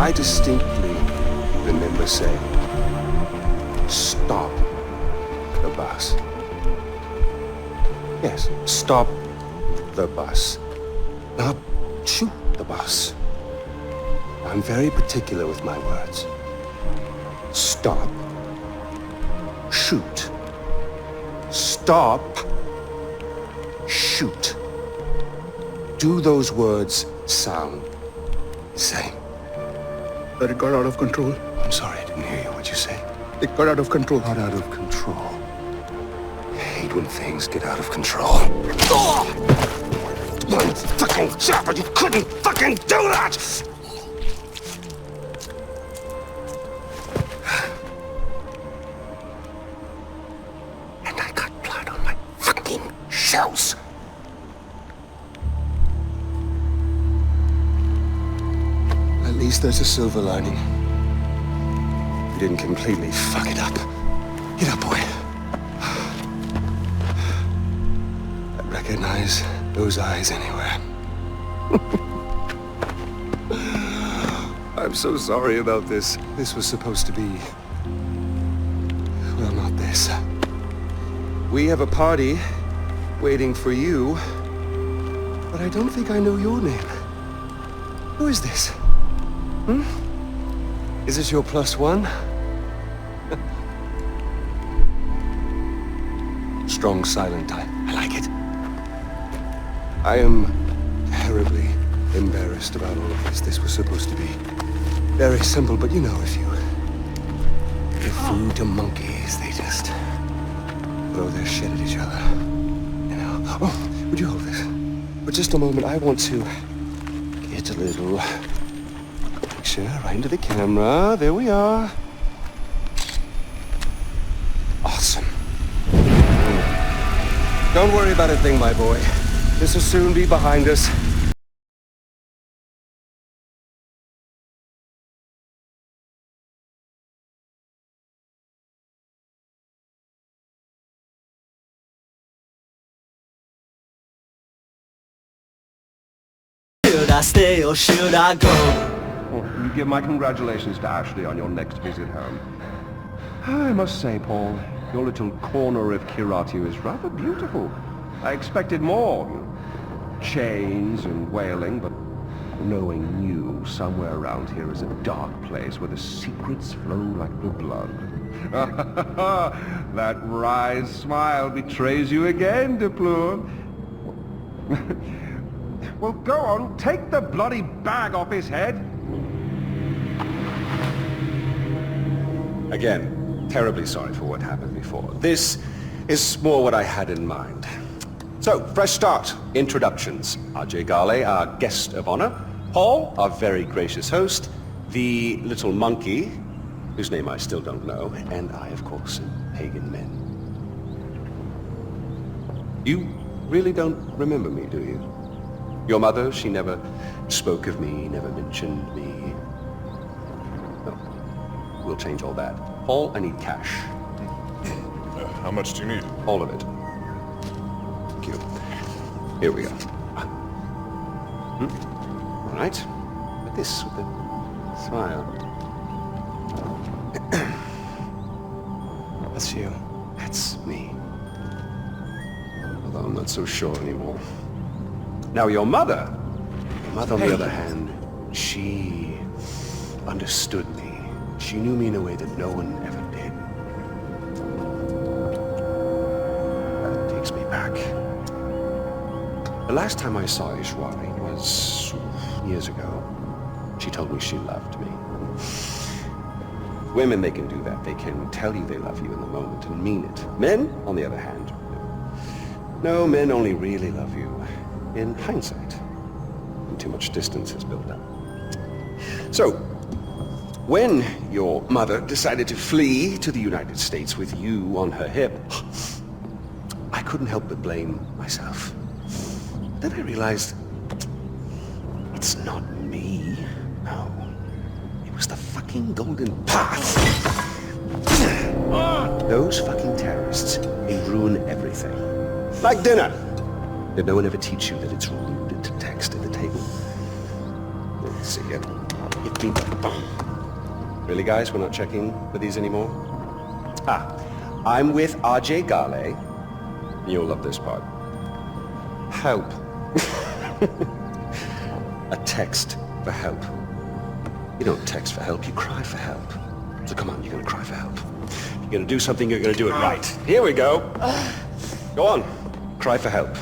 I distinctly remember saying, stop the bus. Yes, stop the bus. Not shoot the bus. I'm very particular with my words. Stop. Shoot. Stop. Shoot. Do those words sound the same? But it got out of control. I'm sorry, I didn't hear you. What'd you say? It got out of control. Got out of control. I hate when things get out of control. Oh! One fucking job, but you couldn't fucking do that! And I got blood on my fucking shells. At least there's a silver lining. You didn't completely fuck it up. Get up, boy. I recognize those eyes anywhere. I'm so sorry about this. This was supposed to be... well, not this. We have a party waiting for you, but I don't think I know your name. Who is this? Hmm? Is this your plus one? Strong, silent type. I like it. I am terribly embarrassed about all of this. This was supposed to be very simple, but you know, if you give food to monkeys, they just throw their shit at each other. You know? Oh, would you hold this? For just a moment, I want to get a little picture right into the camera. There we are. Awesome. Don't worry about a thing, my boy. This will soon be behind us. Should I stay or should I go? Well, you give my congratulations to Ashley on your next visit home. I must say, Paul, your little corner of Kyrat is rather beautiful. I expected more. Chains and wailing, but knowing you, somewhere around here is a dark place where the secrets flow like the blood. That wry smile betrays you again, Deplour. Well, go on, take the bloody bag off his head. Again, terribly sorry for what happened before. This is more what I had in mind. So, fresh start. Introductions. Ajay Ghale, our guest of honor. Paul, our very gracious host. The little monkey, whose name I still don't know. And I, of course, am Pagan Min. You really don't remember me, do you? Your mother, she never spoke of me, never mentioned me. No, we'll change all that. Paul, I need cash. How much do you need? All of it. Thank you. Here we go. All right. But this with the smile. That's you. That's me. Although I'm not so sure anymore. Now your mother on the other hand, she understood me. She knew me in a way that no one ever did. That takes me back. The last time I saw Ishwari was years ago. She told me she loved me. Women, they can do that. They can tell you they love you in the moment and mean it. Men, on the other hand, no, men only really love you in hindsight, when too much distance has built up. So, when your mother decided to flee to the United States with you on her hip, I couldn't help but blame myself. Then I realized, it's not me, no. It was the fucking Golden Path. Those fucking terrorists, they ruin everything. Like dinner. Did no one ever teach you that it's rude to text at the table? Let's see it. Hit me the bum. Really, guys? We're not checking for these anymore? I'm with Ajay Ghale. You'll love this part. Help. A text for help. You don't text for help, you cry for help. So come on, you're gonna cry for help. You're gonna do something, you're gonna do it right. Here we go. Go on. Cry for help.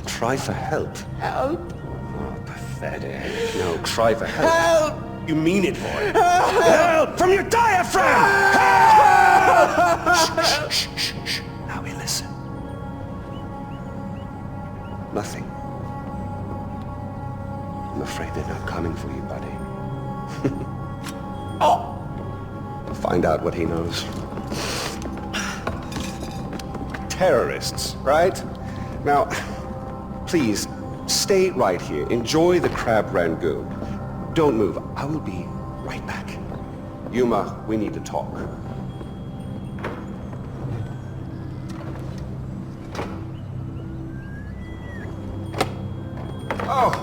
Cry for help. Help? Oh, pathetic. No, cry for help. Help! You mean it, boy. Help! From your diaphragm! Help! Shh, shh, shh, shh. Now we listen. Nothing. I'm afraid they're not coming for you, buddy. Oh! Find out what he knows. Terrorists, right? Now, please, stay right here. Enjoy the crab rangoon. Don't move. I will be right back. Yuma, we need to talk. Oh,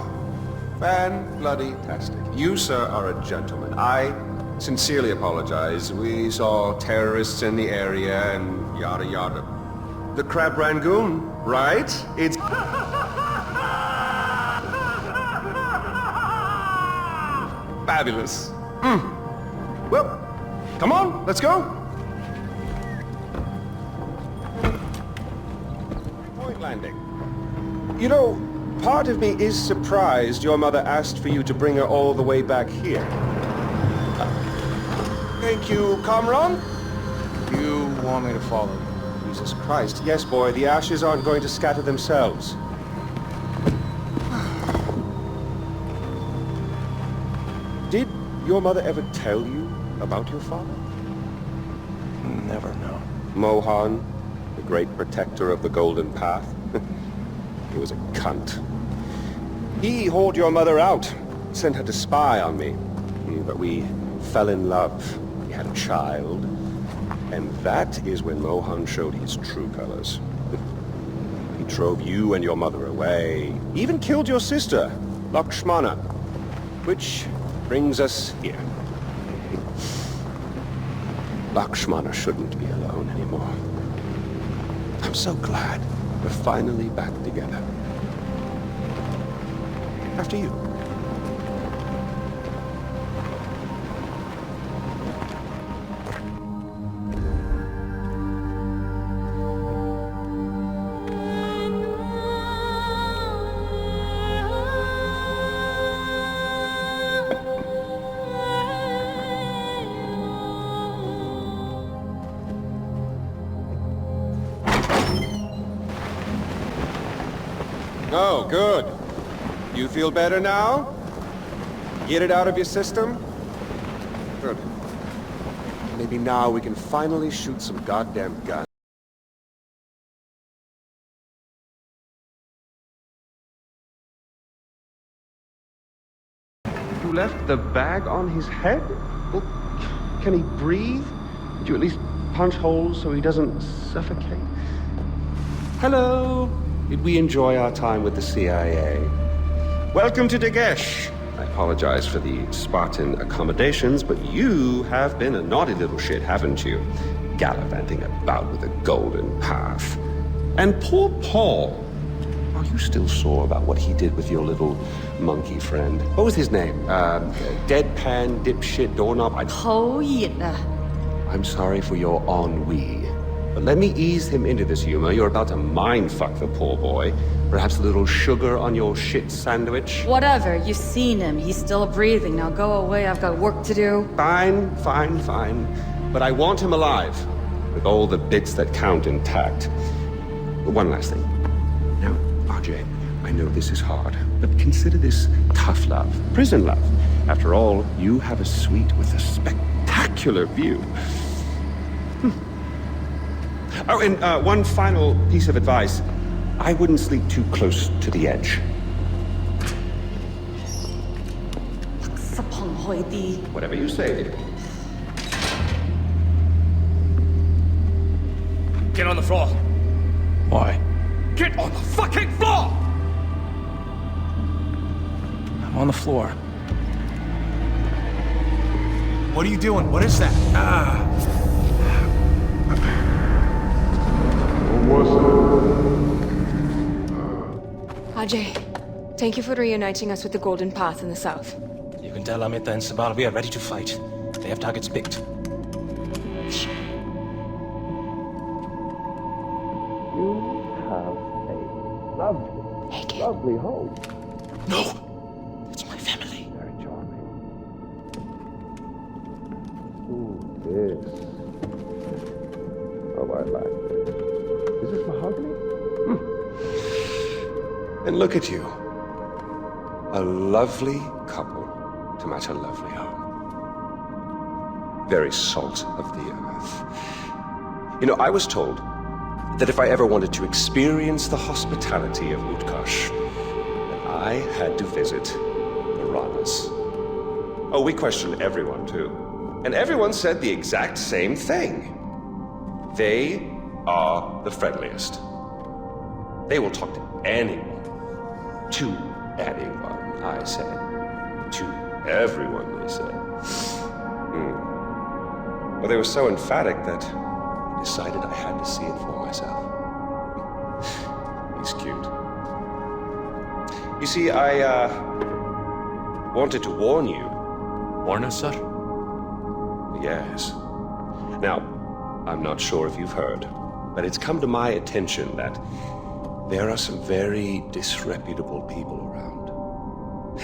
fan-bloody-tastic. You, sir, are a gentleman. I sincerely apologize. We saw terrorists in the area and yada yada. The crab rangoon, right? It's... fabulous. Well, come on, let's go. Point landing. You know, part of me is surprised your mother asked for you to bring her all the way back here. Thank you, Kamran. You want me to follow you? Jesus Christ. Yes, boy, the ashes aren't going to scatter themselves. Did your mother ever tell you about your father? Never know. Mohan, the great protector of the Golden Path. He was a cunt. He hauled your mother out, sent her to spy on me. But we fell in love. We had a child. And that is when Mohan showed his true colors. He drove you and your mother away. He even killed your sister, Lakshmana. Which brings us here. Lakshmana shouldn't be alone anymore. I'm so glad we're finally back together. After you. Oh, good. You feel better now? Get it out of your system? Good. Maybe now we can finally shoot some goddamn guns. You left the bag on his head? Well, can he breathe? Did you at least punch holes so he doesn't suffocate? Hello. Did we enjoy our time with the CIA? Welcome to Dagesh. I apologize for the Spartan accommodations, but you have been a naughty little shit, haven't you? Gallivanting about with a golden path. And poor Paul. Are you still sore about what he did with your little monkey friend? What was his name? Deadpan, dipshit, doorknob? I'm sorry for your ennui. But let me ease him into this humor. You're about to mind-fuck the poor boy. Perhaps a little sugar on your shit sandwich? Whatever, you've seen him. He's still breathing. Now go away, I've got work to do. Fine. But I want him alive, with all the bits that count intact. One last thing. Now, Ajay, I know this is hard, but consider this tough love, prison love. After all, you have a suite with a spectacular view. Oh, and one final piece of advice. I wouldn't sleep too close to the edge. Whatever you say, dear. Get on the floor. Why? Get on the fucking floor! I'm on the floor. What are you doing? What is that? Ajay, thank you for reuniting us with the Golden Path in the south. You can tell Amita and Sabal we are ready to fight. They have targets picked. Lovely home. No! It's my family. Very charming. Ooh, this. Oh, I like this. Is this mahogany? And look at you. A lovely couple to match a lovely home. Very salt of the earth. You know, I was told that if I ever wanted to experience the hospitality of Utkarsh, that I had to visit the Ranas. Oh, we questioned everyone, too. And everyone said the exact same thing. They are the friendliest. They will talk to anyone. To anyone, I said. To everyone, they said. Well, they were so emphatic that I decided I had to see it for myself. He's cute. You see, I wanted to warn you. Warn us, sir? Yes. Now, I'm not sure if you've heard, but it's come to my attention that there are some very disreputable people around.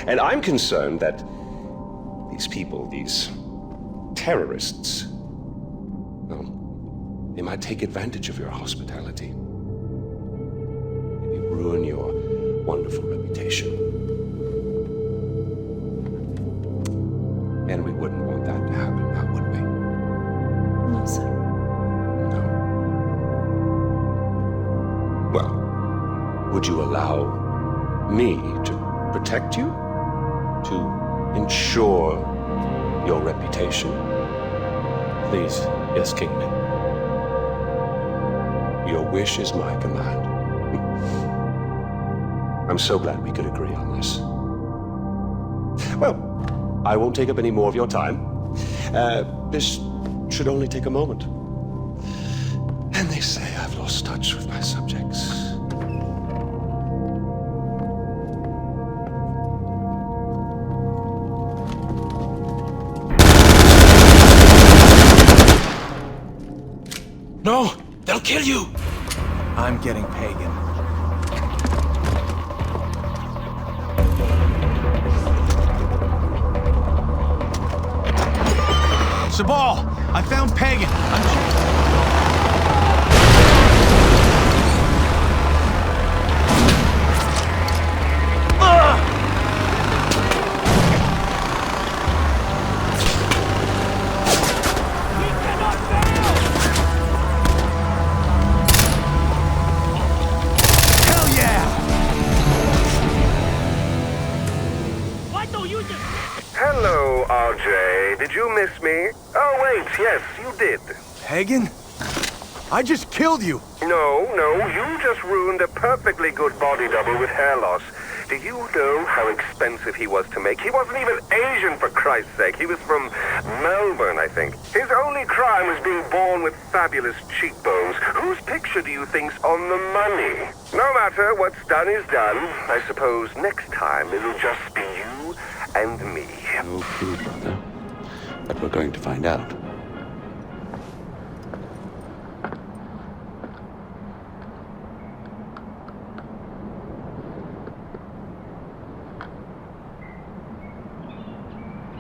And I'm concerned that these people, these terrorists, well, they might take advantage of your hospitality. Maybe ruin your wonderful reputation. And we wouldn't want that to happen, now would we? No, sir. No. Well, would you allow me to protect you? To ensure your reputation? Please, yes, King Min. Your wish is my command. I'm so glad we could agree on this. Well, I won't take up any more of your time. This should only take a moment. And they say I've lost touch with my subjects. No! They'll kill you! I'm getting Pagan. Sabal! I found Pagan! Hello, RJ. Did you miss me? Oh, wait, yes, you did. Pagan? I just killed you! No, you just ruined a perfectly good body double with hair loss. Do you know how expensive he was to make? He wasn't even Asian, for Christ's sake. He was from Melbourne, I think. His only crime was being born with fabulous cheekbones. Whose picture do you think's on the money? No matter, what's done is done. I suppose next time it'll just be you and me. No clue, brother. But we're going to find out.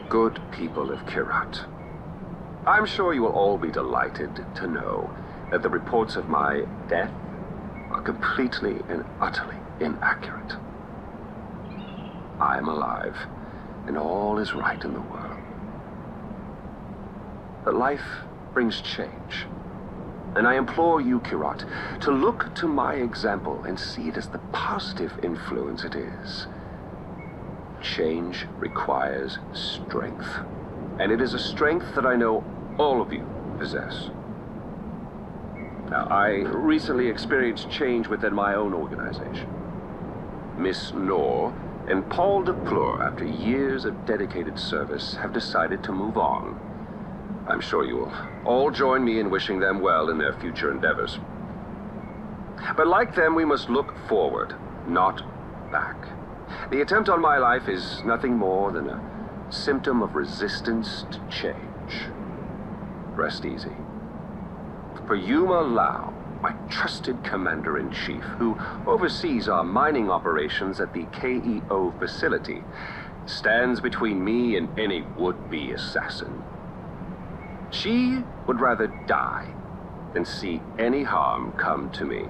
Good people of Kyrat. I'm sure you will all be delighted to know that the reports of my death are completely and utterly inaccurate. I am alive, and all is right in the world. But life brings change, and I implore you, Kyrat, to look to my example and see it as the positive influence it is. Change requires strength, and it is a strength that I know all of you possess. Now, I recently experienced change within my own organization. Miss Noor and Paul de Pleur, after years of dedicated service, have decided to move on I'm sure you will all join me in wishing them well in their future endeavors. But like them, we must look forward, not back. The attempt on my life is nothing more than a symptom of resistance to change. Rest easy. For Yuma Lau, my trusted commander-in-chief, who oversees our mining operations at the KEO facility, stands between me and any would-be assassin. She would rather die than see any harm come to me.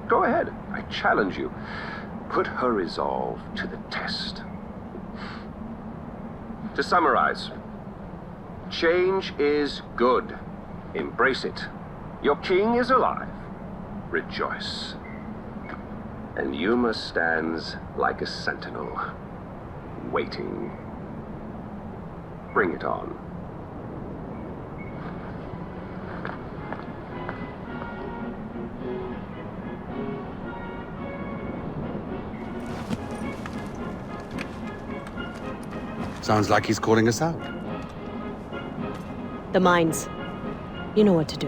Go ahead, I challenge you. Put her resolve to the test. To summarize, change is good. Embrace it. Your king is alive. Rejoice. And Yuma stands like a sentinel, waiting. Bring it on. Sounds like he's calling us out. The mines. You know what to do.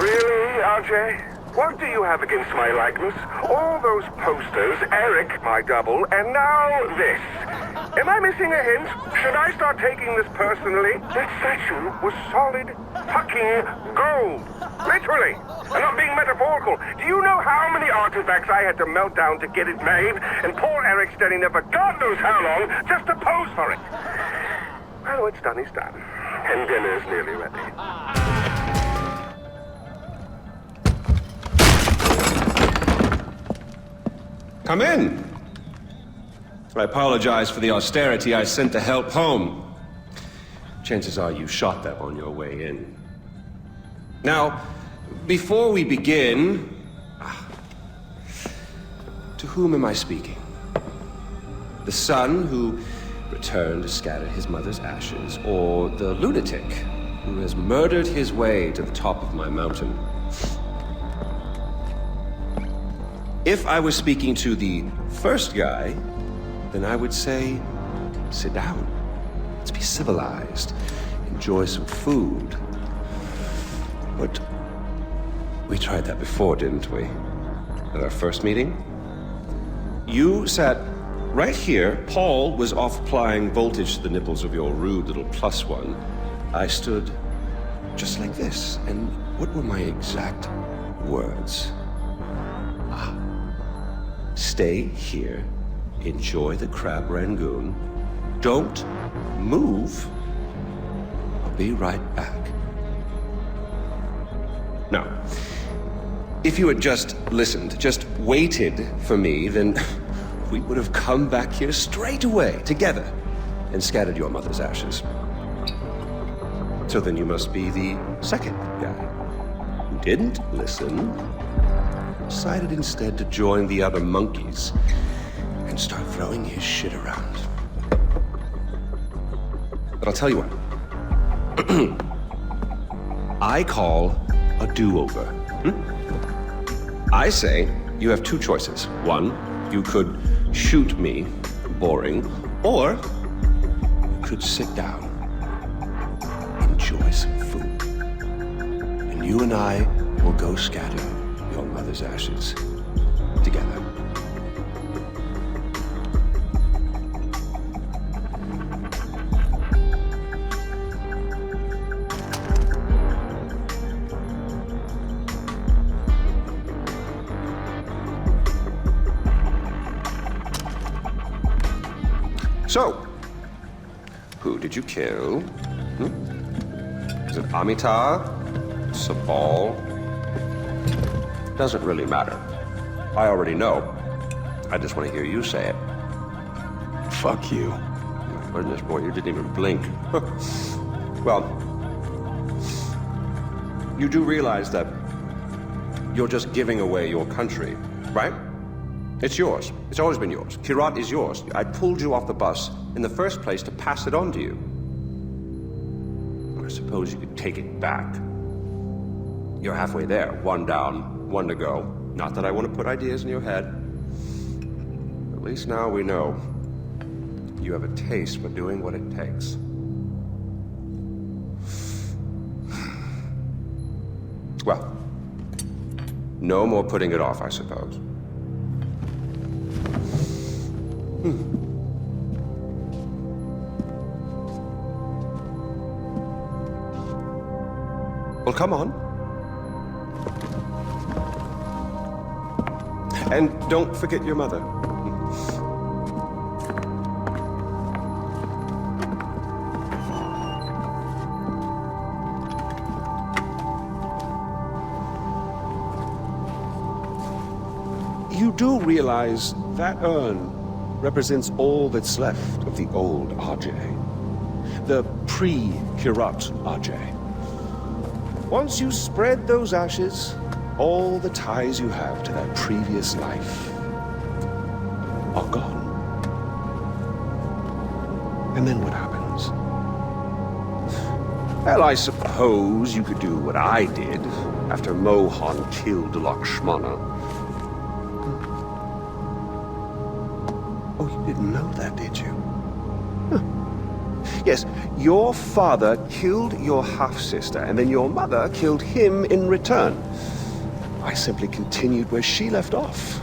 Really, Ajay? What do you have against my likeness? All those posters, Eric, my double, and now this. Am I missing a hint? Should I start taking this personally? That statue was solid fucking gold. Literally. I'm not being metaphorical. Do you know how many artifacts I had to melt down to get it made? And poor Eric Steady never God knows how long just to pose for it. Well, what's done is done. And dinner's nearly ready. Come in. I apologize for the austerity I sent to help home. Chances are you shot them on your way in. Now, before we begin, to whom am I speaking? The son who returned to scatter his mother's ashes, or the lunatic who has murdered his way to the top of my mountain? If I was speaking to the first guy, then I would say, sit down. Let's be civilized. Enjoy some food. But we tried that before, didn't we? At our first meeting? You sat right here. Paul was off applying voltage to the nipples of your rude little +1. I stood just like this. And what were my exact words? Stay here, enjoy the crab rangoon, don't move, I'll be right back. Now, if you had just listened, just waited for me, then we would have come back here straight away, together, and scattered your mother's ashes. So then you must be the second guy, who didn't listen, decided instead to join the other monkeys and start throwing his shit around. But I'll tell you what. I call a do-over. I say you have two choices. One, you could shoot me, boring, or you could sit down, enjoy some food, and you and I will go scatter your mother's ashes together. So, who did you kill? Is it Amitabh? Sabal? Doesn't really matter. I already know. I just want to hear you say it. Fuck you. My goodness, boy, you didn't even blink. Well, you do realize that you're just giving away your country, right? It's yours. It's always been yours. Kyrat is yours. I pulled you off the bus in the first place to pass it on to you. I suppose you could take it back. You're halfway there. One down, one to go. Not that I want to put ideas in your head. At least now we know. You have a taste for doing what it takes. Well, no more putting it off, I suppose. Well, come on. And don't forget your mother. You do realize that urn represents all that's left of the old Ajay. The pre-Kyrat Ajay. Once you spread those ashes, all the ties you have to that previous life are gone. And then what happens? Well, I suppose you could do what I did after Mohan killed Lakshmana. Oh, you didn't know that, did you? Huh. Yes, your father killed your half-sister, and then your mother killed him in return. I simply continued where she left off.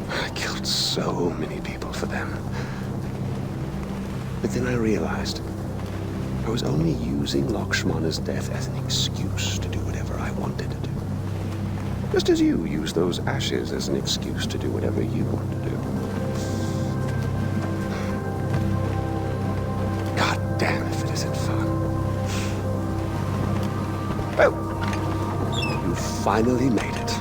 I killed so many people for them. But then I realized I was only using Lakshmana's death as an excuse to do whatever I wanted to do. Just as you use those ashes as an excuse to do whatever you want to do. God damn if it isn't fun. Well, you finally made it.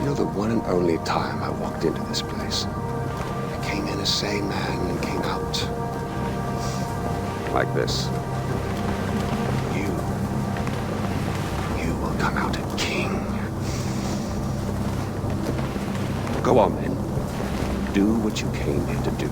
You know, the one and only time I walked into this place, I came in a sane man and came out like this. You will come out a king. Go on, then. Do what you came here to do.